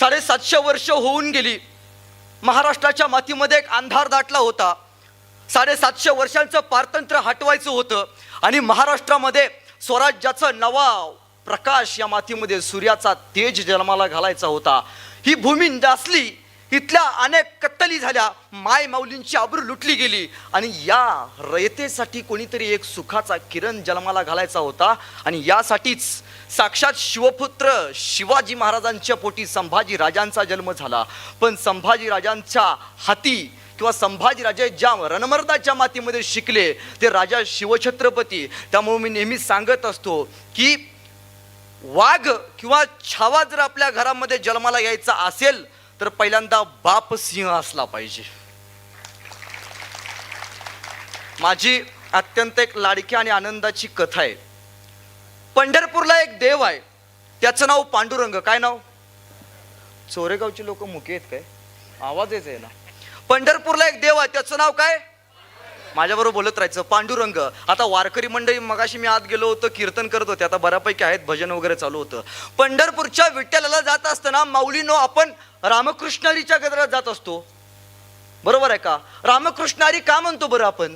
750 वर्ष होऊन गेली. महाराष्ट्राच्या मातीमध्ये एक अंधार दाटला होता. 750 वर्षांचं पारतंत्र्य हटवायचं होतं आणि महाराष्ट्रामध्ये स्वराज्याचा नवा प्रकाश या मातीमध्ये सूर्याचा तेज जन्माला घालायचा होता. ही भूमी दासली, इथल्या अनेक कत्तली झाल्या, माय माऊलींची आबरू लुटली गेली आणि या रयतेसाठी कोणीतरी एक सुखाचा किरण जन्माला घालायचा होता. आणि यासाठीच साक्षात शिवपुत्र शिवाजी महाराजांच्या पोटी संभाजी राजांचा जन्म झाला. पण संभाजी राजांच्या हाती किंवा संभाजीराजे ज्या रणमर्दाच्या मातीमध्ये शिकले ते राजा शिवछत्रपती. त्यामुळे मी नेहमी सांगत असतो की वाघ किंवा छावा जर आपल्या घरामध्ये जन्माला यायचा असेल तर पहिल्यांदा बाप सिंह असला पाहिजे. माझी अत्यंत एक लाडकी आणि आनंदाची कथा आहे. पंढरपूरला एक देव आहे, त्याचं नाव पांडुरंग. काय नाव? चोरेगावची लोक मुके आहेत काय? आवाज आहे ना. पंढरपूरला एक देव आहे, त्याचं नाव काय? माझ्याबरोबर बोलत राहायचं, पांडुरंग. आता वारकरी मंडळी, मगाशी मी आत गेलो होतो, कीर्तन करत होते, आता बऱ्यापैकी आहेत, भजन वगैरे चालू होतं. पंढरपूरच्या विठ्ठलाला जात असताना माऊलीनो आपण रामकृष्णारीच्या गजरात जात असतो, बरोबर आहे का? रामकृष्णारी का म्हणतो बरं आपण?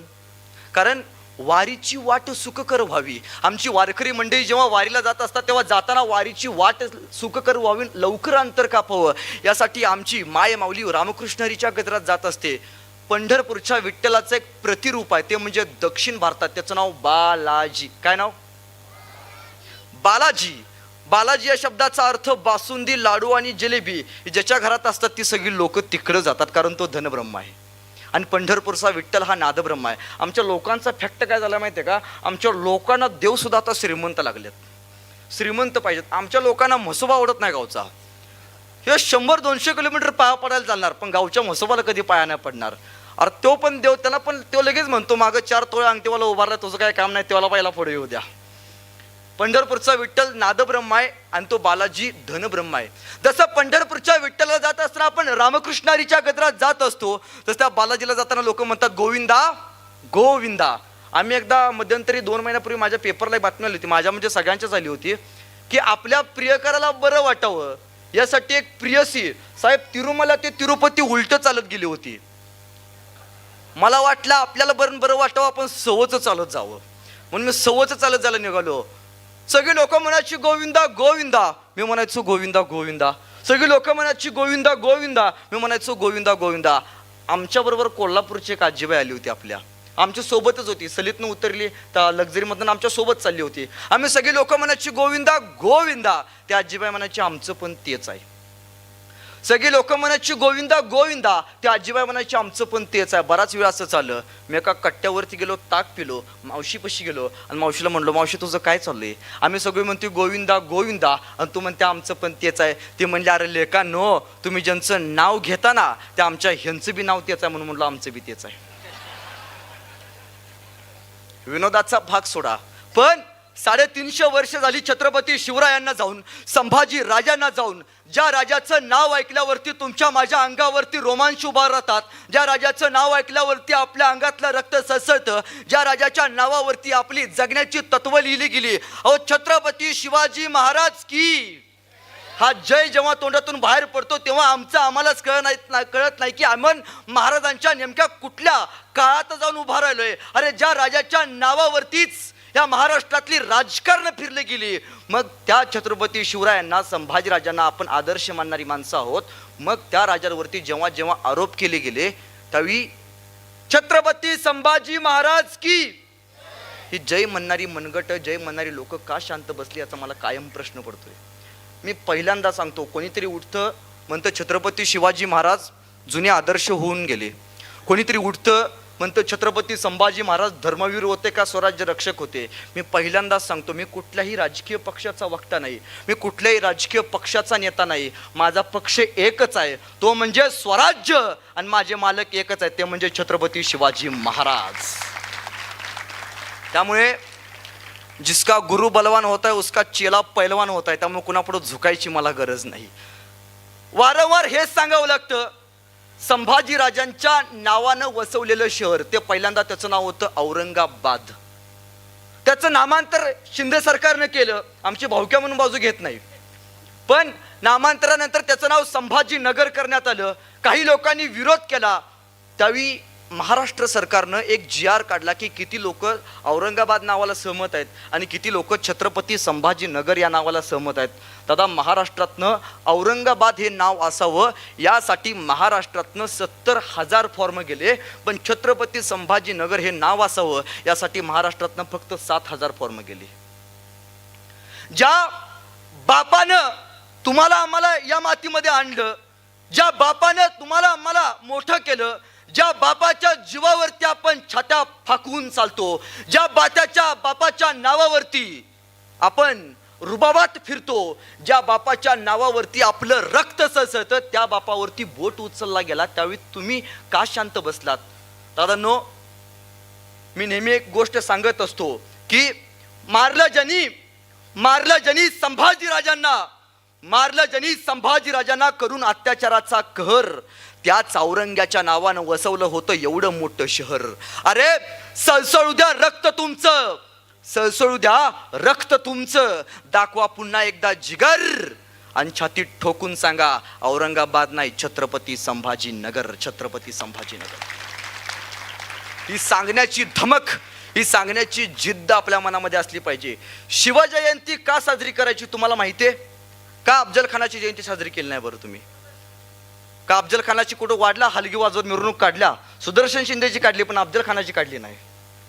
कारण वारीची वाट सुखकर व्हावी. आमची वारकरी मंडळी जेव्हा वारीला जात असतात तेव्हा जाताना वारीची वाट सुखकर व्हावी, लवकर अंतर कापावं, यासाठी आमची माय माऊली रामकृष्णारीच्या गजरात जात असते. पंढरपूरच्या विठ्ठलाचं एक प्रतिरूप आहे, ते म्हणजे दक्षिण भारतात, त्याचं नाव बालाजी. काय नाव? बालाजी. बालाजी या शब्दाचा अर्थ बासुंदी, लाडू आणि जिलेबी. ज्याच्या घरात असतात ती सगळी लोक तिकडं जातात, कारण तो धनब्रह्म आहे. आणि पंढरपूरचा विठ्ठल हा नादब्रह्म आहे. आमच्या लोकांचा फॅक्ट काय झाला माहिती आहे का? आमच्या लोकांना देवसुद्धा आता श्रीमंत लागलेत, श्रीमंत पाहिजेत. आमच्या लोकांना म्हसोबा आवडत नाही गावचा. हे 100-200 किलोमीटर पाया पडायला चालणार, पण गावच्या म्हसोबाला कधी पाया नाही पडणार. अरे तो पण देव, त्याला पण तो लगेच म्हणतो मागं 4 तोळे अंगठीवाला उभारला, तुझं काय काम नाही, तेव्हाला पहिला पुढे येऊ द्या. पंढरपूरचा विठ्ठल नादब्रह्म आहे आणि तो बालाजी धनब्रह्म आहे. जसं पंढरपूरच्या विठ्ठलाला जात असताना आपण रामकृष्णारीच्या गजरात जात असतो, तसं त्या बालाजीला जाताना लोक म्हणतात गोविंदा गोविंदा. आम्ही एकदा मध्यंतरी 2 महिन्यापूर्वी माझ्या पेपरला बातमी आली होती, माझ्या म्हणजे सगळ्यांच्याच आली होती, की आपल्या प्रियकराला बरं वाटावं यासाठी एक प्रियसी साहेब तिरुमला ते तिरुपती उलट चालत गेली होती. मला वाटलं आपल्याला बरं वाटावं, आपण सवच चालत जावं, म्हणून मी सवच चालत जायला निघालो. सगळी लोक म्हणायची गोविंदा गोविंदा, मी म्हणायचो गोविंदा गोविंदा. सगळी लोक म्हणायची गोविंदा गोविंदा, मी म्हणायचो गोविंदा गोविंदा. आमच्याबरोबर कोल्हापूरची एक आजीबाई आली होती, आपल्या आमच्या सोबतच होती, सलीतनं उतरली तर लक्झरीमधून आमच्या सोबत चालली होती. आम्ही सगळी लोक म्हणायची गोविंदा गोविंदा, त्या आजीबाई म्हणायची आमचं पण तेच आहे. सगळी लोक म्हणायची गोविंदा गोविंदा, त्या आजीबाई म्हणायची आमचं पण तेच आहे. बराच वेळ असं चाललं. मी एका कट्ट्यावरती गेलो, ताक पिलो, मावशीपाशी गेलो आणि मावशीला म्हणलो, मावशी तुझं काय चाललंय? आम्ही सगळे म्हणतो गोविंदा गोविंदा आणि तू म्हणते आमचं पण तेच आहे. ते म्हणले अरे लेका नो, तुम्ही ज्यांचं नाव घेता ना ते आमच्या ह्यांचं बी नाव तेच आहे, म्हणून म्हणलं आमचं बी तेच आहे. विनोदाचा भाग सोडा, पण 350 वर्ष झाली छत्रपती शिवरायांना जाऊन, संभाजी राजांना जाऊन. ज्या राजाचं नाव ऐकल्यावरती तुमच्या माझ्या अंगावरती रोमांच उभा राहतात, ज्या राजाचं नाव ऐकल्यावरती आपल्या अंगातलं रक्त सळसळतं, ज्या राजाच्या नावावरती आपली जगण्याची तत्व लिहिली गेली, अहो छत्रपती शिवाजी महाराज की. हा जय जेव्हा तोंडातून बाहेर पडतो तेव्हा आम्हालाच कळत नाही की आपण महाराजांच्या नेमक्या कुठल्या काळात जाऊन उभा राहिलोय. अरे ज्या राजाच्या नावावरतीच या महाराष्ट्रातली राजकारण फिरली गेली, मग त्या छत्रपती शिवरायांना, संभाजीराजांना आपण आदर्श मानणारी माणसं आहोत. मग त्या राजांवरती जेव्हा जेव्हा आरोप केले गेले त्यावेळी छत्रपती संभाजी महाराज की ही जय म्हणणारी मनगट, जय म्हणणारी लोक का शांत बसली, याचा मला कायम प्रश्न पडतोय. मी पहिल्यांदा सांगतो, कोणीतरी उठतं म्हणतं छत्रपती शिवाजी महाराज जुने आदर्श होऊन गेले, कोणीतरी उठतं म्हणतं छत्रपती संभाजी महाराज धर्मवीर होते का स्वराज्य रक्षक होते. मी पहिल्यांदाच सांगतो, मी कुठल्याही राजकीय पक्षाचा वक्ता नाही, मी कुठल्याही राजकीय पक्षाचा नेता नाही. माझा पक्ष एकच आहे, तो म्हणजे स्वराज्य, आणि माझे मालक एकच आहेत, ते म्हणजे छत्रपती शिवाजी महाराज. त्यामुळे जिसका गुरु बलवान होता है उसका चेला पैलवान होता है, त्यामुळे कुणापुढे झुकायची मला गरज नाही. वारंवार हेच सांगावं लागतं, संभाजी राजांच्या नावानं वसवलेलं शहर, ते पहिल्यांदा त्याचं नाव होतं औरंगाबाद. त्याचं नामांतर शिंदे सरकारनं केलं, आमची भावक्या म्हणून बाजू घेत नाही. पण नामांतरानंतर त्याचं नाव संभाजीनगर करण्यात आलं. काही लोकांनी विरोध केला. त्यावेळी महाराष्ट्र सरकारनं एक GR काढला की किती लोक औरंगाबाद नावाला सहमत आहेत आणि किती लोक छत्रपती संभाजीनगर या नावाला सहमत आहेत. दादा, महाराष्ट्रातनं औरंगाबाद हे नाव असावं यासाठी महाराष्ट्रातनं 70,000 फॉर्म गेले, पण छत्रपती संभाजीनगर हे नाव असावं यासाठी महाराष्ट्रातनं फक्त 7,000 फॉर्म गेले. ज्या बापानं तुम्हाला आम्हाला या मातीमध्ये आणलं, ज्या बापानं तुम्हाला आम्हाला मोठं केलं, ज्या बापाच्या जीवावरती आपण छात्या फाकवून चालतो, ज्या बापाच्या नावावरती आपण रुबाबात फिरतो, ज्या बापाच्या नावावरती आपलं रक्त सळसळतं, त्या बापावरती बोट उचलला गेला, त्यावेळी तुम्ही का शांत बसलात? दादांनो, मी नेहमी एक गोष्ट सांगत असतो की मारलं ज्यांनी संभाजीराजांना करून अत्याचाराचा कहर, त्याच औरंग्याच्या नावानं वसवलं होतं एवढं मोठं शहर. अरे सळसळू द्या रक्त तुमचं, दाखवा पुन्हा एकदा जिगर आणि छातीत ठोकून सांगा औरंगाबाद नाही, छत्रपती संभाजीनगर. ही सांगण्याची धमक, ही सांगण्याची जिद्द आपल्या मनामध्ये असली पाहिजे. शिवजयंती का साजरी करायची तुम्हाला माहितीये का? अफजल खानाची जयंती साजरी केली नाही बरं तुम्ही? का अफजल खानाची कुठं वाढला हलगी वाजवत मिरवणूक काढल्या? सुदर्शन शिंदेची काढली पण अफजल खानाची काढली नाही.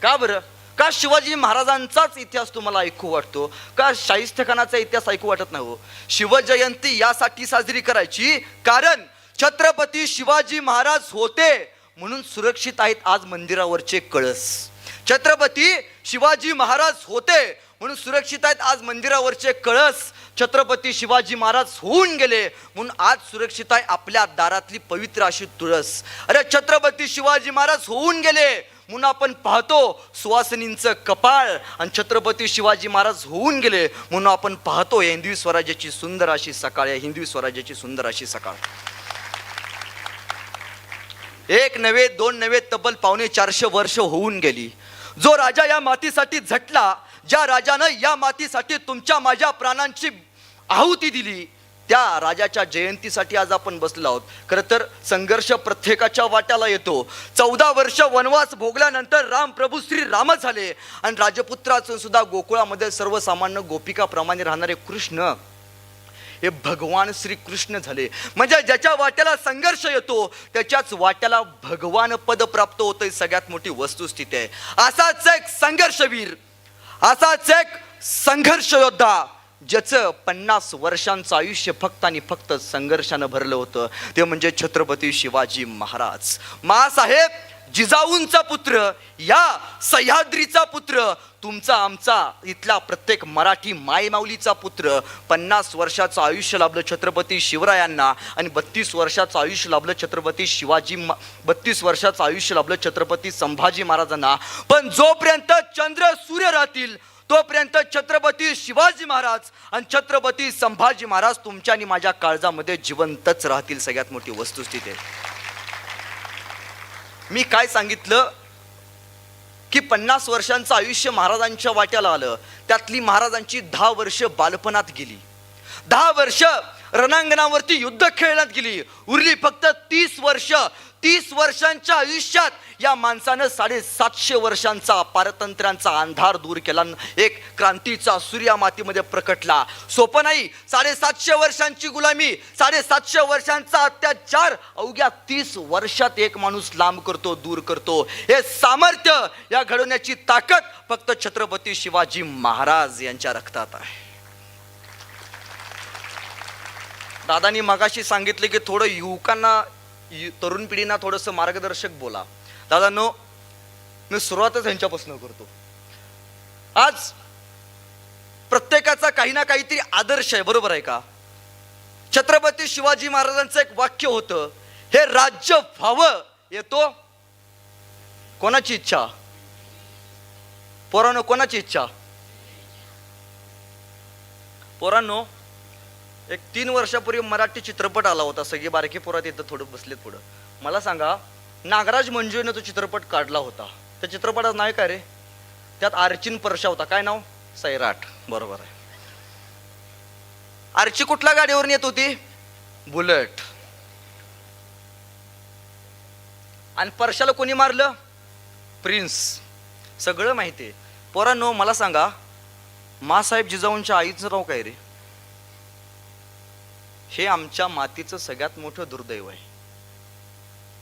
का बरं? का शिवाजी महाराजांचाच इतिहास तुम्हाला ऐकू वाटतो? का शाहिस्ते खानाचा इतिहास ऐकू वाटत नाही हो? शिवजयंती यासाठी साजरी करायची कारण छत्रपती शिवाजी महाराज होते म्हणून सुरक्षित आहेत आज मंदिरावरचे कळस. छत्रपती शिवाजी महाराज होते म्हणून सुरक्षित आहेत आज मंदिरावरचे कळस. छत्रपती शिवाजी महाराज होऊन गेले म्हणून आज सुरक्षित आहे आपल्या दारातली पवित्र अशी तुळस. अरे छत्रपती शिवाजी महाराज होऊन गेले म्हणून आपण पाहतो सुवासिनींचं कपाळ, आणि छत्रपती शिवाजी महाराज होऊन गेले म्हणून आपण पाहतो हिंदवी स्वराज्याची सुंदर अशी सकाळ. हिंदवी स्वराज्याची सुंदर अशी सकाळ. एक नव्हे, दोन नव्हे, तब्बल 450 वर्ष होऊन गेली. जो राजा या मातीसाठी झटला, ज्या राजानं या मातीसाठी तुमच्या माझ्या प्राणांची आहुती दिली, त्या राजाच्या जयंतीसाठी आज आपण बसलो आहोत. खरं तर संघर्ष प्रत्येकाच्या वाट्याला येतो. 14 वर्ष वनवास भोगल्यानंतर राम प्रभू श्री राम झाले आणि राजपुत्राचं सुद्धा गोकुळामध्ये सर्वसामान्य गोपिकाप्रमाणे राहणारे कृष्ण हे भगवान श्री कृष्ण झाले. म्हणजे ज्याच्या वाट्याला संघर्ष येतो त्याच्याच वाट्याला भगवान पद प्राप्त होतं. सगळ्यात मोठी वस्तुस्थिती आहे. असाच एक संघर्षवीर, असाच एक संघर्ष योद्धा ज्याचं 50 वर्षांचं आयुष्य फक्त आणि फक्त संघर्षानं भरलं होतं, ते म्हणजे छत्रपती शिवाजी महाराज. मासाहेब जिजाऊंचा पुत्र, या सह्याद्रीचा पुत्र, तुमचा आमचा इथला प्रत्येक मराठी मायमाऊलीचा पुत्र. 50 वर्षाचं आयुष्य लाभलं छत्रपती शिवरायांना आणि 32 वर्षाचं आयुष्य लाभलं 32 वर्षाचं आयुष्य लाभलं छत्रपती संभाजी महाराजांना. पण जोपर्यंत चंद्र सूर्य राहतील तोपर्यंत छत्रपती शिवाजी महाराज आणि छत्रपती संभाजी महाराज तुमच्या आणि माझ्या काळजामध्ये जिवंतच राहतील. सगळ्यात मोठी वस्तुस्थिती आहे. मी काय सांगितलं की 50 वर्षांचं आयुष्य महाराजांच्या वाट्याला आलं, त्यातली महाराजांची 10 वर्ष बालपणात गेली, 10 वर्ष रणांगणावरती युद्ध खेळण्यात गेली. उरली फक्त 30 वर्ष. 30 वर्षांच्या आयुष्यात या माणसानं 750 वर्षांचा पारतंत्र्यांचा अंधार दूर केला. एक क्रांतीचा सूर्य मातीमध्ये प्रकटला. सोपं नाही. 750 वर्षांची गुलामी, 750 वर्षांचा अत्याचार अवघ्या 30 वर्षात एक माणूस लांब करतो, दूर करतो. हे सामर्थ्य, या घडवण्याची ताकद फक्त छत्रपती शिवाजी महाराज यांच्या रक्तात आहे. दादानी मगाशी सांगितले की थोडं युवकांना, तरुण पिढींना थोडंसं मार्गदर्शक बोला. दादांनो, मी सुरुवातच यांच्यापासून करतो. आज प्रत्येकाचा काही ना काहीतरी आदर्श आहे, बरोबर आहे का? छत्रपती शिवाजी महाराजांचं एक वाक्य होतं, हे राज्य व्हावं येतो कोणाची इच्छा? पोरांनो, कोणाची इच्छा? पोरांनो, एक 3 वर्षापूर्वी मराठी चित्रपट आला होता. सगळे बारकी पोरात येतं थोडं बसलेत पुढं. मला सांगा, नागराज मंजुळेनं तो चित्रपट काढला होता. त्या चित्रपटाचं नाव काय रे? त्यात अर्चिन परशा होता. काय नाव? सैराट. बरोबर आहे. आर्ची कुठल्या गाडीवर येत होती? बुलेट. आणि परशाला कोणी मारलं? प्रिन्स. सगळं माहितीये. पोरांनो मला सांगा, मासाहेब जिजाऊंच्या आईचं नाव काय रे? हे आमच्या मातीचं सगळ्यात मोठं दुर्दैव आहे.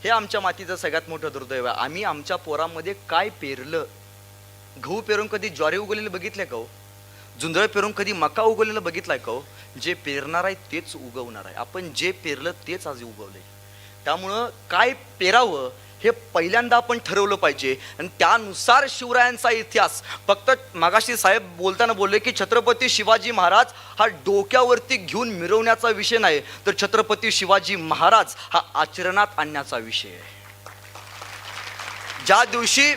हे आमच्या मातीचं सगळ्यात मोठं दुर्दैव आहे. आम्ही आमच्या पोरामध्ये काय पेरलं? गहू पेरून कधी ज्वारी उगवलेलं बघितलंय का हो? जुंधळ पेरून कधी मका उगवलेलं बघितलाय का हो? जे पेरणार आहे तेच उगवणार आहे. आपण जे पेरलं तेच आज उगवलंय. त्यामुळं काय पेरावं हे पहिल्यांदा आपण ठरवलं पाहिजे. आणि त्यानुसार शिवरायांचा इतिहास, फक्त मागाशी साहेब बोलताना बोलले की छत्रपती शिवाजी महाराज हा डोक्यावरती घेऊन मिरवण्याचा विषय नाही, तर छत्रपती शिवाजी महाराज हा आचरणात आणण्याचा विषय आहे. ज्या दिवशी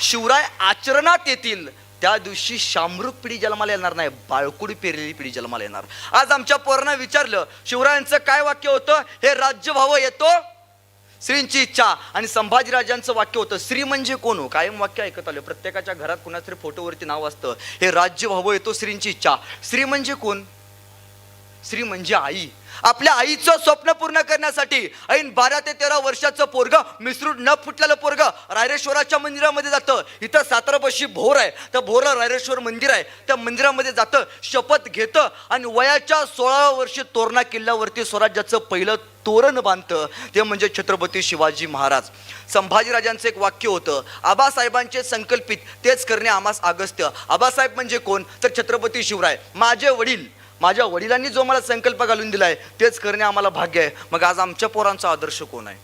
शिवराय आचरणात येतील त्या दिवशी शामृग पिढी जन्माला येणार नाही, बाळकुडी पेरलेली पिढी जन्माला येणार. आज आमच्या पोरांना विचारलं शिवरायांचं काय वाक्य होतं? हे राज्य व्हावं येतो श्रींची इच्छा. आणि संभाजीराजांचं वाक्य होतं श्री म्हणजे कोण हो? कायम वाक्य ऐकत आलं, प्रत्येकाच्या घरात कुणाच तरी फोटोवरती नाव असतं, हे राज्य व्हावं येतो श्रींची इच्छा. श्री म्हणजे कोण? श्री म्हणजे आई. आपल्या आईचं स्वप्न पूर्ण करण्यासाठी ऐन 12 ते 13 वर्षाचं पोरग, मिसरूड न फुटलेलं पोरग रायरेश्वराच्या मंदिरामध्ये जातं. इथं सातारापाशी भोर आहे, त्या भोरला रायरेश्वर मंदिर आहे, त्या मंदिरामध्ये जातं, शपथ घेतं आणि वयाच्या 16व्या वर्षी तोरणा किल्ल्यावरती स्वराज्याचं पहिलं तोरण बांधतं. ते म्हणजे छत्रपती शिवाजी महाराज. संभाजीराजांचं एक वाक्य होतं, आबासाहेबांचे संकल्पित तेच करणे आम्हास अगस्त्य. आबासाहेब म्हणजे कोण? तर छत्रपती शिवराय. माझे वडील, माझ्या वडिलांनी जो मला संकल्प घालून दिलाय तेच करणे आम्हाला भाग्य आहे. मग आज आमच्या पोरांचा आदर्श कोण आहे?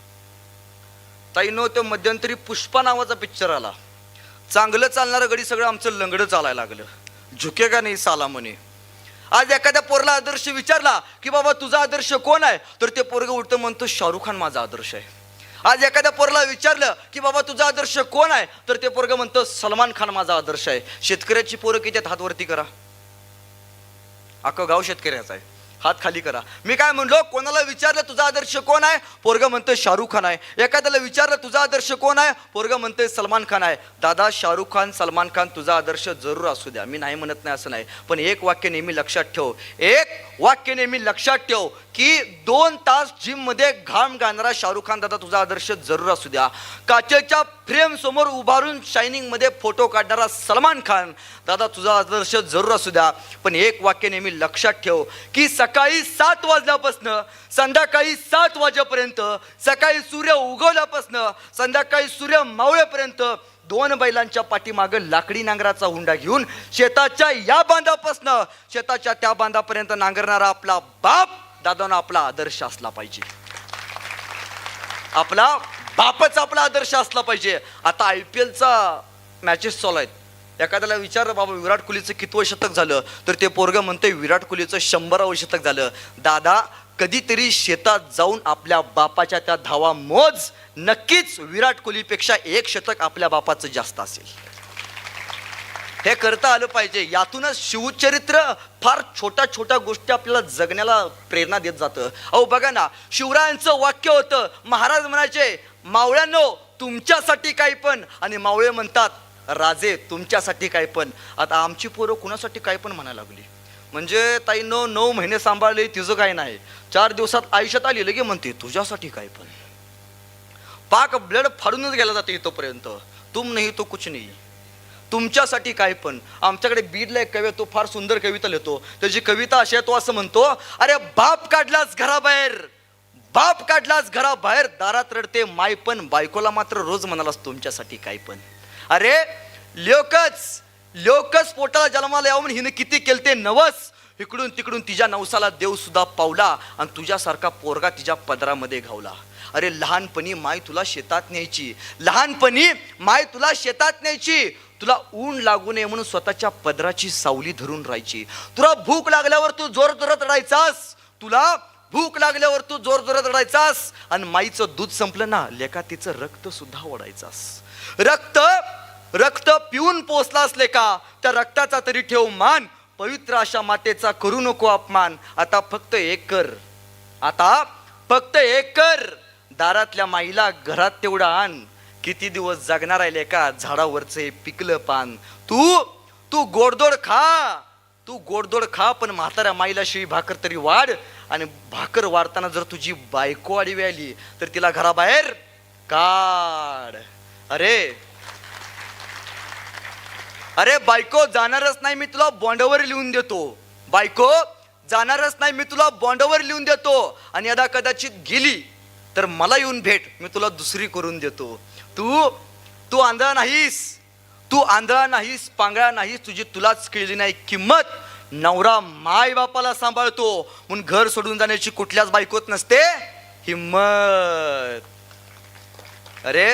ताईनो, तो मध्यंतरी पुष्पा नावाचा पिक्चर आला, चांगलं चालणारं गडी सगळं आमचं लंगडं चालायला लागलं. झुके का नाही साला म्हणे. आज एखाद्या पोरला आदर्श विचारला की बाबा तुझा आदर्श कोण आहे, तर ते पोरग उलटं म्हणतो शाहरुख खान माझा आदर्श आहे. आज एखाद्या पोरला विचारलं की बाबा तुझा आदर्श कोण आहे, तर ते पोरग म्हणतो सलमान खान माझा आदर्श आहे. शेतकऱ्याची पोरं किती आहेत? हात वरती करा. अख्खं गाव शेतकऱ्याचा आहे, हात खाली करा. मी काय म्हणलो, कोणाला विचारलं तुझा आदर्श कोण आहे, पोरग म्हणतोय शाहरुख खान आहे. एखाद्याला विचारलं तुझा आदर्श कोण आहे, पोरग म्हणतोय सलमान खान आहे. दादा, शाहरुख खान, सलमान खान तुझा आदर्श जरूर असू द्या, मी नाही म्हणत नाही असं नाही, पण एक वाक्य नेहमी लक्षात ठेव, एक वाक्य नेहमी लक्षात ठेव की 2 तास जिम मध्ये घाम गाणारा शाहरुख खान दादा तुझा आदर्श जरूर असू द्या. काचेच्या फ्रेम समोर उभारून शायनिंग मध्ये फोटो काढणारा सलमान खान दादा तुझा आदर्श जरूर असू द्या. पण एक वाक्य नेहमी लक्षात ठेव की सकाळी 7 वाजल्यापासून संध्याकाळी 7 वाजेपर्यंत, सकाळी सूर्य उगवल्यापासून संध्याकाळी सूर्य मावळेपर्यंत 2 बैलांच्या पाठीमागं लाकडी नांगराचा हुंडा घेऊन शेताच्या या बांधापासून शेताच्या त्या बांधापर्यंत नांगरणारा आपला बाप दादांना आपला आदर्श असला पाहिजे. आपला बापच आपला आदर्श असला पाहिजे. आता IPL चा मॅचेस चालू आहेत. एखाद्याला विचारलं बाबा विराट कोहलीचं कितवं शतक झालं, तर ते पोरग म्हणतंय विराट कोहलीचं 100वे शतक झालं. दादा, कधीतरी शेतात जाऊन आपल्या बापाच्या त्या धावा मोज, नक्कीच विराट कोहलीपेक्षा 1 शतक आपल्या बापाचं जास्त असेल. हे करता आलं पाहिजे. यातूनच शिवचरित्र फार छोट्या छोट्या गोष्टी आपल्याला जगण्याला प्रेरणा देत जातं. अहो बघा ना, शिवरायांचं वाक्य होतं, महाराज म्हणायचे मावळ्यांनो तुमच्यासाठी काही पण, आणि मावळे म्हणतात राजे तुमच्यासाठी काय पण. आता आमची पोरं कुणासाठी काय पण म्हणायला लागली. म्हणजे ताईनो 9 महिने सांभाळले तिचं काय नाही, 4 दिवसात आयुष्यात आली लगे म्हणते तुझ्यासाठी काय पण. पाक ब्लड फाडूनच गेला जाते इथोपर्यंत, तुम नाही तो कुछ नाही, तुमच्यासाठी काय पण. आमच्याकडे बीडला एक कवी, तो फार सुंदर कविता लिहितो. त्याची कविता अशी आहे, तो असं म्हणतो, अरे बाप काढलाच घराबाहेर, बाप काढलाच घराबाहेर, दारात रडते माय पण, बायकोला मात्र रोज म्हणालास तुमच्यासाठी काय पण. अरे लोकच पोटाला जन्माला यावून हिने किती केलते नवस, इकडून तिकडून तिच्या नवसाला देव सुद्धा पावला, आणि तुझ्यासारखा पोरगा तिच्या पदरामध्ये घावला. अरे लहानपणी माय तुला शेतात न्यायची, लहानपणी माय तुला शेतात न्यायची, तुला ऊन लागू नये म्हणून स्वतःच्या पदराची सावली धरून राहायची. तुला भूक लागल्यावर तू जोर जोरात रडायचास, तुला भूक लागल्यावर तू जोर जोरात रडायचास, आणि माईचं दूध संपलं ना लेका तिचं रक्त सुद्धा ओढायचास. रक्त पिऊन पोचलास लेका, त्या रक्ताचा तरी ठेव मान, पवित्र अशा मातेचा करू नको अपमान. आता फक्त एक कर, दारातल्या माईला घरात तेवढा आण, किती दिवस जगणार आहे लेका झाडावरचे पिकलं पान. तू गोडधोड खा, तू गोडदोड खा, पण म्हाताऱ्या माईला शिळी भाकर तरी वाढ. आणि भाकर वाढताना जर तुझी बायको आडवी आली तर तिला घराबाहेर काढ. अरे अरे बायको जाणारच नाही, मी तुला बॉन्डवर लिहून देतो. बायको जाणारच नाही, मी तुला बॉन्डवर लिहून देतो. आणि यदा कदाचित गेली तर मला येऊन भेट, मी तुला दुसरी करून देतो. तू तू आंधळा नाहीस, तू आंधळा नाहीस, पांगळा नाहीस, तुझी तुलाच कळली नाही किंमत. नवरा माय बापाला सांभाळतो म्हणून घर सोडून जाण्याची कुठल्याच बायकोत नसते हिम्मत. अरे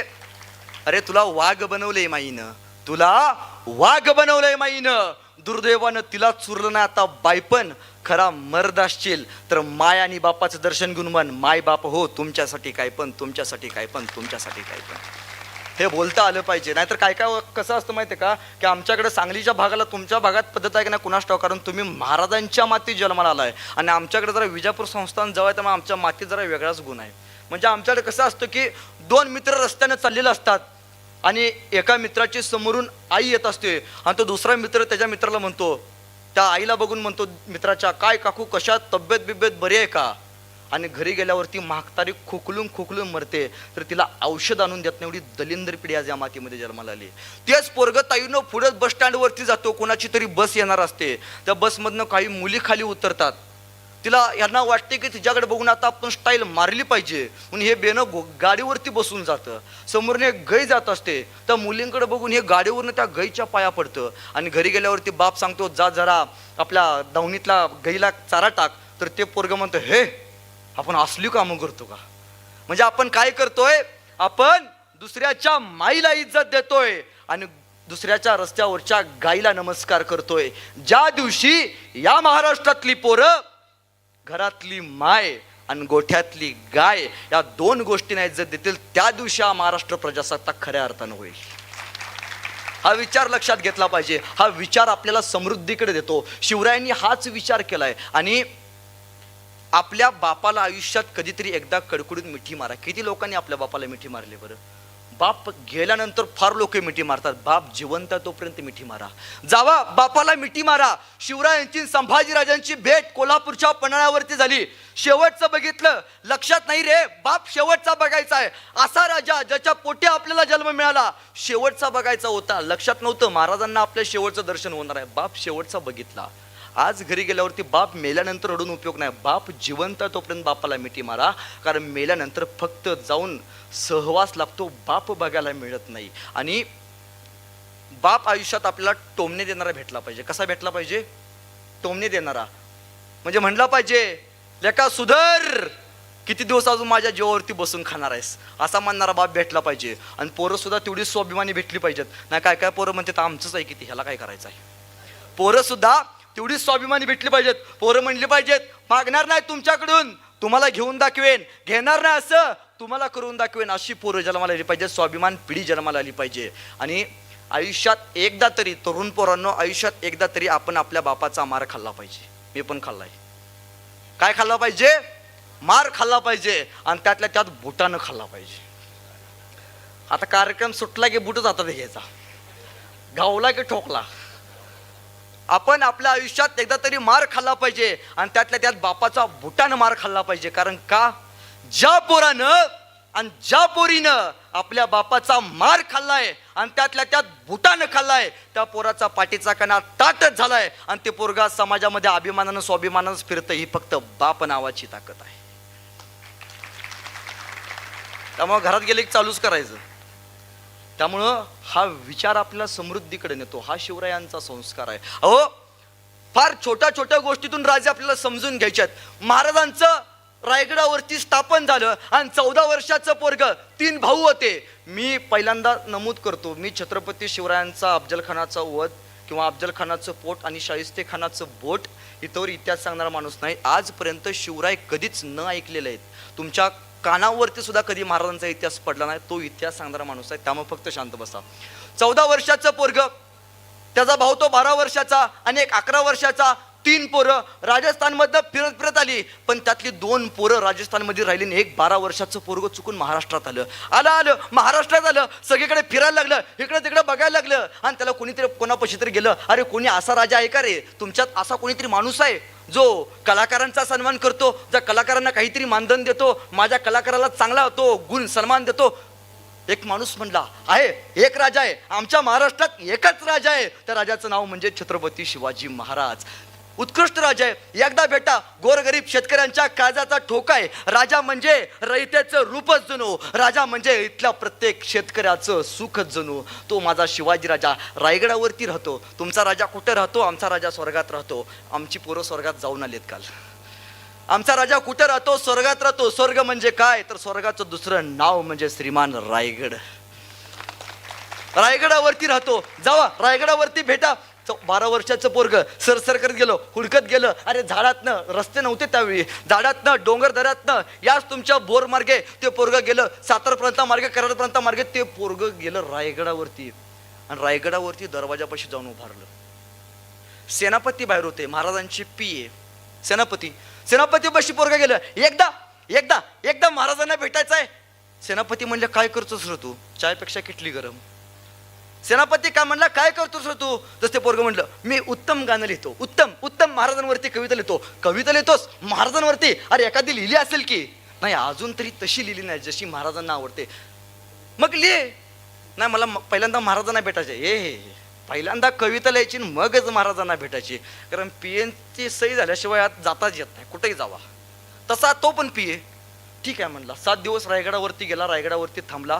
अरे तुला वाघ बनवलंय माईनं, तुला वाघ बनवलंय माईनं. दुर्दैवानं तिला चुरलं नाही आता बायपण. खरा मर्द असशील तर माय आणि बापाचं दर्शन घेऊन म्हण, माय बाप हो तुमच्यासाठी काय पण, तुमच्यासाठी काय पण, तुमच्यासाठी काय पण. हे बोलता आलं पाहिजे. नाहीतर काय काय कसं असतं माहिती आहे का, की आमच्याकडे सांगलीच्या भागाला तुमच्या भागात पद्धत आहे की नाही कुणास ठाऊक, कारण तुम्ही महाराजांच्या मातीत जन्माला आलाय. आणि आमच्याकडे जरा विजापूर संस्थान जवळ आहे, त्यामुळे आमच्या मातीत जरा वेगळाच गुण आहे. म्हणजे आमच्याकडे कसं असतं की दोन मित्र रस्त्याने चाललेले असतात आणि एका मित्राची समोरून आई येत असते आणि तो दुसरा मित्र त्याच्या मित्राला म्हणतो, त्या आईला बघून म्हणतो मित्राच्या, काय काकू कशात, तब्येत बिब्येत बरी आहे का. आणि घरी गेल्यावरती म्हातारी खोकलून मरते, तर तिला औषध आणून देत नाही. एवढी दलिंदर पिढी आज या मातीमध्ये जन्माला आली. तेच पोरगं ताईनं पुढे बस स्टँडवरती जातो, कोणाची तरी बस येणार असते, त्या बसमधनं काही मुली खाली उतरतात. तिला यांना वाटते की तिच्याकडे बघून आता आपण स्टाईल मारली पाहिजे म्हणून हे बेनं गाडीवरती बसून जातं. समोरने एक गाय जात असते, त्या मुलींकडे बघून हे गाडीवरनं त्या गायीच्या पाया पडतं. आणि घरी गेल्यावरती बाप सांगतो, जा जरा आपल्या दावणीतला गाईला चारा टाक. तर ते पोरगं म्हणतं, हे आपण असली कामं करतो का. म्हणजे आपण काय करतोय, आपण दुसऱ्याच्या माईला इज्जत देतोय आणि दुसऱ्याच्या रस्त्यावरच्या गाईला नमस्कार करतोय. ज्या दिवशी या महाराष्ट्रातली पोरं घरातली माय आणि गोठ्यातली गाय या दोन गोष्टींना इज्जत देतील, त्या दिवशी हा महाराष्ट्र प्रजासत्ताक खऱ्या अर्थानं होईल. हा विचार लक्षात घेतला पाहिजे. हा विचार आपल्याला समृद्धीकडे देतो. शिवरायांनी हाच विचार केलाय. आणि आपल्या बापाला आयुष्यात कधीतरी एकदा कडकडून मिठी मारा. किती लोकांनी आपल्या बापाला मिठी मारली बरं. बाप गेल्यानंतर फार लोक मिठी मारतात. बाप जिवंत तोपर्यंत मिठी मारा. जावा बापाला मिठी मारा. शिवरायांची संभाजीराजांची भेट कोल्हापूरच्या पन्हाळ्यावरती झाली. शेवटचं बघितलं, लक्षात नाही रे, बाप शेवटचा बघायचा आहे. असा राजा ज्याच्या पोटी आपल्याला जन्म मिळाला शेवटचा बघायचा होता. लक्षात नव्हतं महाराजांना आपल्या शेवटचं दर्शन होणार आहे. बाप शेवटचा बघितला. आज घरी गेल्यावरती बाप मेल्यानंतर रडून उपयोग नाही. बाप जिवंत तोपर्यंत बापाला मिठी मारा, कारण मेल्यानंतर फक्त जाऊन सहवास लागतो, बाप बघायला मिळत नाही. आणि बाप आयुष्यात आपल्याला टोमणे देणारा भेटला पाहिजे. कसा भेटला पाहिजे, टोमणे देणारा. म्हणजे म्हणला पाहिजे, लेका सुधर, किती दिवस अजून माझ्या जीवावरती बसून खाणार आहेस, असा म्हणणारा बाप भेटला पाहिजे. आणि पोरं सुद्धा तेवढी स्वाभिमानी भेटली पाहिजेत. नाही काय काय पोरं म्हणतात आमचंच आहे किती, ह्याला काय करायचं आहे. पोरं सुद्धा तेवढी स्वाभिमानी भेटली पाहिजेत. पोरं म्हणली पाहिजेत, मागणार नाही तुमच्याकडून, तुम्हाला घेऊन दाखवेन, घेणार नाही असं तुम्हाला करून दाखवेन, अशी पोरं जन्माला आली पाहिजे. स्वाभिमान पिढी जन्माला आली पाहिजे. आणि आयुष्यात एकदा तरी, तरुण पोरांनो, आयुष्यात एकदा तरी आपण आपल्या बापाचा मार खाल्ला पाहिजे. मी पण खाल्लाय. काय खाल्ला पाहिजे, मार खाल्ला पाहिजे. आणि त्यातल्या त्यात बुटानं खाल्ला पाहिजे. आता कार्यक्रम सुटला की बुटच हातात घ्यायचा, गावला की ठोकला. आपण आपल्या आयुष्यात एकदा तरी मार खाल्ला पाहिजे आणि त्यातल्या त्यात बापाचा बुटानं मार खाल्ला पाहिजे. कारण का, ज्या पोरानं आणि ज्या पोरीनं आपल्या बापाचा मार खाल्लाय आणि त्यातल्या त्यात बुटानं खाल्लाय, त्या पोराचा पाठीचा कणा ताटच झालाय आणि ते पोरगा समाजामध्ये अभिमानानं स्वाभिमानानं फिरतं. ही फक्त बाप नावाची ताकद आहे. त्यामुळे घरात गेले की चालूच करायचं. त्यामुळं हा विचार आपल्याला समृद्धीकडे नेतो. हा शिवरायांचा संस्कार आहे. अहो, फार छोट्या छोट्या गोष्टीतून राजे आपल्याला समजून घ्यायचे आहेत. महाराजांचं रायगडावरती स्थापन झालं आणि 14 वर्षाचं पोरग, 3 भाऊ होते. मी पहिल्यांदा नमूद करतो, मी छत्रपती शिवरायांचा अफजलखानाचा वध किंवा अफजलखानाचं पोट आणि शाहिस्ते खानाचं बोट इथवर इतिहास सांगणारा माणूस नाही. आजपर्यंत शिवराय कधीच न ऐकलेले आहेत. तुमच्या कानावरती सुद्धा कधी महाराजांचा इतिहास पडला नाही. तो इतिहास सांगणारा माणूस आहे. त्यामुळे फक्त शांत बसा. 14 वर्षाचं पोरग, त्याचा भाऊ तो 12 वर्षाचा आणि एक 11 वर्षाचा. 3 पोरं राजस्थानमधनं फिरत फिरत आली, पण त्यातली 2 पोरं राजस्थानमध्ये राहिली आणि एक 12 वर्षाचं पोरग चुकून महाराष्ट्रात आलं महाराष्ट्रात आलं, सगळीकडे फिरायला लागलं, इकडे तिकडे बघायला लागलं. आणि त्याला कोणीतरी कोणापाशी तरी गेलं, अरे कोणी असा राजा आहे का रे, तुमच्यात असा कोणीतरी माणूस आहे जो कलाकारांचा सन्मान करतो, ज्या कलाकारांना काहीतरी मानधन देतो, माझ्या कलाकाराला चांगला होतो गुण सन्मान देतो. एक माणूस म्हणला, आहे एक राजा आहे आमच्या महाराष्ट्रात, एकच राजा आहे, त्या राजाचं नाव म्हणजे छत्रपती शिवाजी महाराज. उत्कृष्ट राजा आहे, एकदा भेटा, गोरगरीब शेतकऱ्यांच्या काळजाचा ठोका आहे. राजा म्हणजे रयतेचं रूपच जणू, राजा म्हणजे इथल्या प्रत्येक शेतकऱ्याचं सुखच जणू. तो माझा शिवाजी राजा रायगडावरती राहतो. तुमचा राजा कुठे राहतो? आमचा राजा स्वर्गात राहतो. आमची पोरं स्वर्गात जाऊन आलेत काल. आमचा राजा कुठे राहतो? स्वर्गात राहतो. स्वर्ग म्हणजे काय? तर स्वर्गाचं दुसरं नाव म्हणजे श्रीमान रायगड. रायगडावरती राहतो. जावा रायगडावरती भेटा. 12 वर्षाचं पोरग सरसर करत गेलो, हुडकत गेलं. अरे झाडातनं, रस्ते नव्हते त्यावेळी, झाडातनं डोंगर दऱ्यातनं याच तुमच्या बोर मार्गे ते पोरग गेलं, सातारपर्यंत मार्गे, कराडपर्यंत मार्गे ते पोरग गेलं रायगडावरती. आणि रायगडावरती दरवाजापाशी जाऊन उभारलं. सेनापती बाहेर होते, महाराजांची पिये सेनापतीपाशी पोरग गेलं. एकदा महाराजांना भेटायचं आहे. सेनापती म्हणले, काय करतोस रे तू? चायपेक्षा किटली गरम. सेनापती काय म्हणला, काय करतोस रे तू? तस ते पोरग म्हटलं, मी उत्तम गाणं लिहितो, उत्तम महाराजांवरती कविता लिहितो. कविता लिहितोस महाराजांवरती? अरे एखादी लिहिली असेल की? नाही, अजून तरी तशी लिहिली नाही जशी महाराजांना आवडते. मग लिहे. नाही, मला पहिल्यांदा महाराजांना भेटायचे. हे पहिल्यांदा कविता लिहायची मगच महाराजांना भेटायची, कारण पीएनची सही झाल्याशिवाय आत जाताच येत नाही, कुठेही जावा. तसा तो पण पीए. ठीक आहे म्हणला. 7 दिवस रायगडावरती गेला, रायगडावरती थांबला.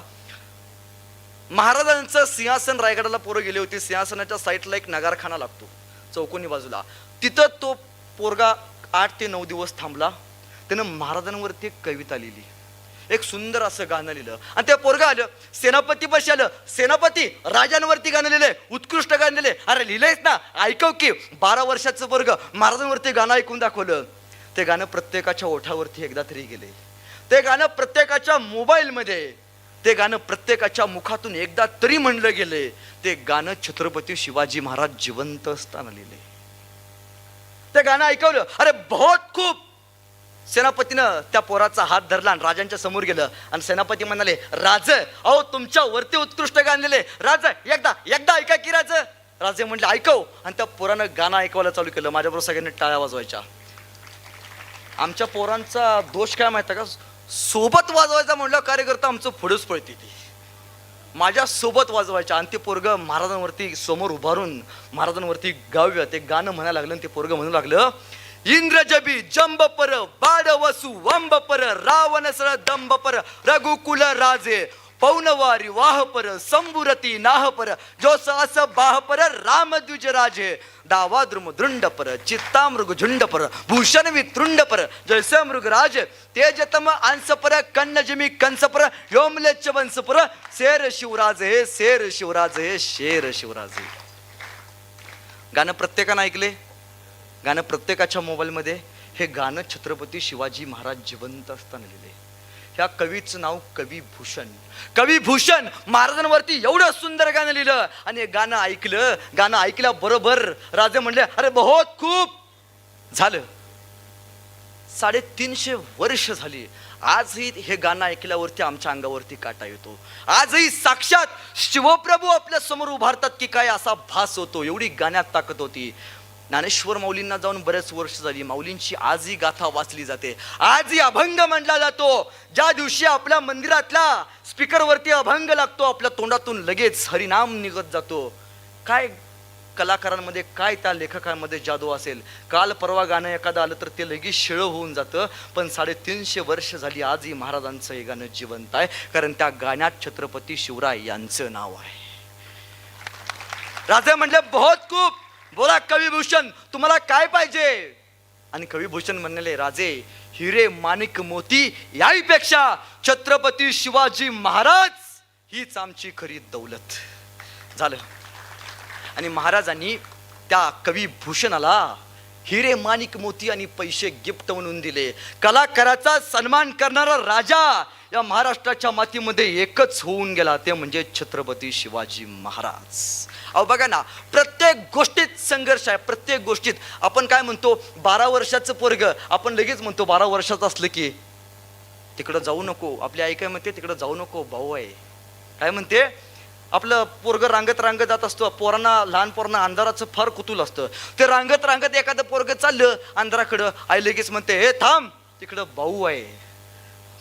महाराजांचं सिंहासन रायगडाला पोरं गेली होती. सिंहासनाच्या साईडला एक नगारखाना लागतो चौकोनी बाजूला, तिथं तो पोरगा 8 ते 9 दिवस थांबला. त्यानं महाराजांवरती एक कविता लिहिली, एक सुंदर असं गाणं लिहिलं. आणि ते पोरगा आलं, सेनापती पाशी आलं. सेनापती, राजांवरती गाणं लिहिलंय, उत्कृष्ट गाणं लिहिलंय. अरे लिहिलंयस ना, ऐकव की. 12 वर्षाचं पोरग महाराजांवरती गाणं ऐकून दाखवलं. ते गाणं प्रत्येकाच्या ओठावरती एकदा तरी गेले. ते गाणं प्रत्येकाच्या मोबाईलमध्ये, ते गाणं प्रत्येकाच्या मुखातून एकदा तरी म्हणलं गेले. ते गाणं छत्रपती शिवाजी महाराज जिवंत असताना लिहिले. ते गाणं ऐकवलं. अरे बहुत खूप. सेनापतीनं त्या पोराचा हात धरला आणि राजांच्या समोर गेलं. आणि सेनापती म्हणाले, राज, अहो तुमच्या वरती उत्कृष्ट गाणं लिहिले, राज एकदा ऐका की राज. राजे म्हटले, ऐकव. आणि त्या पोरानं गाणं ऐकवायला चालू केलं. माझ्याबरोबर सगळ्यांनी टाळ्या वाजवायच्या. आमच्या पोरांचा दोष काय माहिती का? सोबत वाजवायचा म्हणलं कार्यकर्ता आमचं पुढेच पळते. ती माझ्या सोबत वाजवायच्या. आणि ते पोरग महाराजांवरती समोर उभारून महाराजांवरती गाव्य ते गाणं म्हणायला लागलं. आणि ते पोरग म्हणू लागलं, इंद्रजबी जंबपर बाड वसु वंबपर रावण सळ दंबपर रघुकुल राजे पौनवारी वाहपर संबुरती नाहपर जो सास बाहपर रामद्विज राजे दावा द्रुम दृंडपर चित्तामृग झुंडपर भूषण वितृंडपर जैसे मृगराज तेजतम अंसपर कन्नजमी कंसपर योमलेच वंसपर शेर शिवराज हे शेर शिवराज हे. गाणं प्रत्येकानं ऐकले. गाणं प्रत्येकाच्या मोबाईलमध्ये. हे गाणं छत्रपती शिवाजी महाराज जिवंत असताना लिहिले. ह्या कवीचं नाव कविभूषण. महाराजांवरती एवढं सुंदर गाणं लिहिलं. आणि गाणं ऐकलं. गाणं ऐकल्याबरोबर राजे म्हणले, अरे बहुत खूप झालं. 350 वर्ष झाली. आजही हे गाणं ऐकल्यावरती आमच्या अंगावरती काटा येतो. आजही साक्षात शिवप्रभू आपल्या समोर उभारतात की काय असा भास होतो. एवढी गाण्यात ताकद होती. ज्ञानेश्वर माऊलींना जाऊन बरेच वर्ष झाली. माऊलींची आजही गाथा वाचली जाते, आजही अभंग म्हणला जातो. ज्या दिवशी आपल्या मंदिरातला स्पीकरवरती अभंग लागतो, आपल्या तोंडातून लगेच हरिनाम निघत जातो. काय कलाकारांमध्ये, काय त्या लेखकांमध्ये जादू असेल. काल परवा गाणं एखादं आलं तर ते लगेच शिळं होऊन जातं. पण 350 वर्ष झाली आजही महाराजांचं हे गाणं जिवंत आहे, कारण त्या गाण्यात छत्रपती शिवराय यांचं नाव आहे. राजे म्हणले, बहुत खूप. बोला कविभूषण, तुम्हाला काय पाहिजे? आणि कविभूषण म्हणले, राजे हिरे माणिक मोती याहीपेक्षा छत्रपती शिवाजी महाराज हीच आमची खरी दौलत. झालं. आणि महाराजांनी त्या कविभूषणाला हिरे माणिक मोती आणि पैसे गिफ्ट म्हणून दिले. कलाकाराचा सन्मान करणारा राजा या महाराष्ट्राच्या मातीमध्ये एकच होऊन गेला, ते म्हणजे छत्रपती शिवाजी महाराज. अहो बघा ना, प्रत्येक गोष्टीत संघर्ष आहे. प्रत्येक गोष्टीत आपण काय म्हणतो, 12 वर्षाचं पोरग आपण लगेच म्हणतो 12 वर्षाचं असलं की तिकडं जाऊ नको. आपली आई काय म्हणते, तिकडं जाऊ नको, भाऊ आहे. काय म्हणते, आपलं पोरग रांगत रांगत जात असतो. पोरांना, लहान पोरांना अंधाराचं फार कुतूल असतं. ते रांगत रांगत एखादं पोरग चाललं अंधाराकडं, आई लगेच म्हणते हे थांब, तिकडं भाऊ आहे.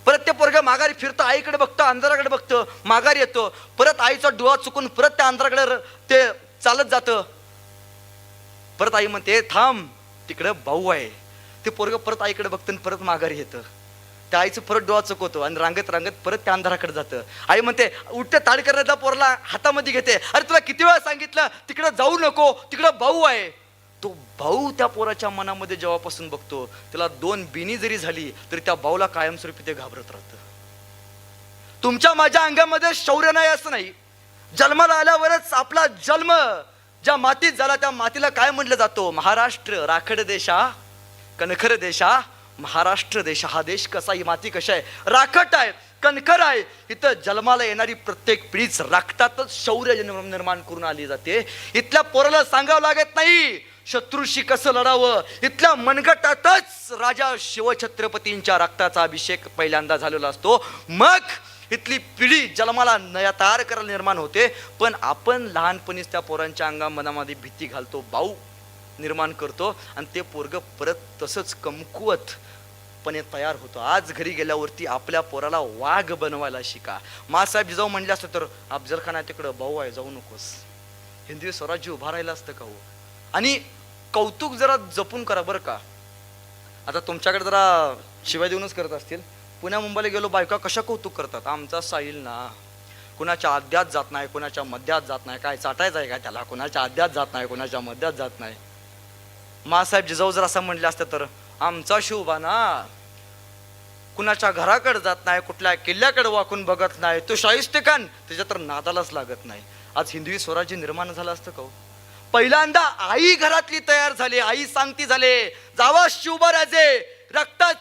परत ते पोरग माघारी फिरतं, आईकडे बघतं, अंधाराकडे बघतं, माघारी येतं. परत आईचा डोळा चुकून परत त्या अंधाराकडे ते चालत जातं. परत आई म्हणते थांब, तिकडं भाऊ आहे. ते पोरग परत आईकडे बघतं आणि परत माघारी येतं. त्या आईचं परत डोळा चुकवतो आणि रांगत रांगत परत त्या अंधाराकडे जातं. आई म्हणते उठते, ताड करण्याचा पोरला हातामध्ये घेते, अरे तुला किती वेळा सांगितलं तिकडं जाऊ नको, तिकडं भाऊ आहे. तो भाऊ त्या पोराच्या मनामध्ये जेव्हापासून बघतो, त्याला 2 बिनी जरी झाली तरी त्या भाऊला कायमस्वरूपी ते घाबरत राहतं. तुमच्या माझ्या अंगामध्ये शौर्य नाही असं नाही. जन्माला आल्यावरच आपला जन्म ज्या मातीत झाला त्या मातीला काय म्हटलं जातो, महाराष्ट्र राखड देशा कणखर देशा. महाराष्ट्र देश हा देश कसा, ही माती कशा आहे, राखट आहे, कणखर आहे. इथं जन्माला येणारी प्रत्येक पिढीच रक्तातच शौर्य निर्माण करून आली जाते. इथल्या पोराला सांगावं लागत नाही शत्रूशी कसं लढावं. इथल्या मनगटातच राजा शिवछत्रपतींच्या रक्ताचा अभिषेक पहिल्यांदा झालेला असतो. मग इथली पिढी जन्माला नया तयार करायला निर्माण होते. पण आपण लहानपणीच त्या पोरांच्या अंगामनामध्ये भीती घालतो, भाऊ निर्माण करतो आणि ते पोरग परत तसंच कमकुवतपणे तयार होतो. आज घरी गेल्यावरती आपल्या पोराला वाघ बनवायला शिका. मासाहेब जिजाऊ म्हणले असतं तर अफजल खान तिकडं भाऊ आहे, जाऊ नकोस. हिंदवी स्वराज्य उभा राहिला असतं का हो. आणि कौतुक जरा जपून करा बरं का. आता तुमच्याकडे जरा शिवाय देऊनच करत असतील. पुण्या मुंबईला गेलो, बायका कशा कौतुक करतात, आमचा साहिल ना कुणाच्या आद्यात जात नाही, कुणाच्या मध्यात जात नाही, काय चाटायचं आहे का त्याला, कुणाच्या आद्यात जात नाही, कुणाच्या मध्यात जात नाही. मासाहेब जिजाऊ जर असं म्हणले असतं तर आमचा शिवबा ना कुणाच्या घराकडे जात नाही, कुठल्या किल्ल्याकडे वाकून बघत नाही, तो शाहिस्ते खान त्याच्या तर नादालाच लागत नाही. आज हिंदवी स्वराज्य निर्माण झालं असतं का. पहिल्यांदा आई घरातली तयार झाली, आई सांगती झाले, जावा शिवबा राजे, रक्तात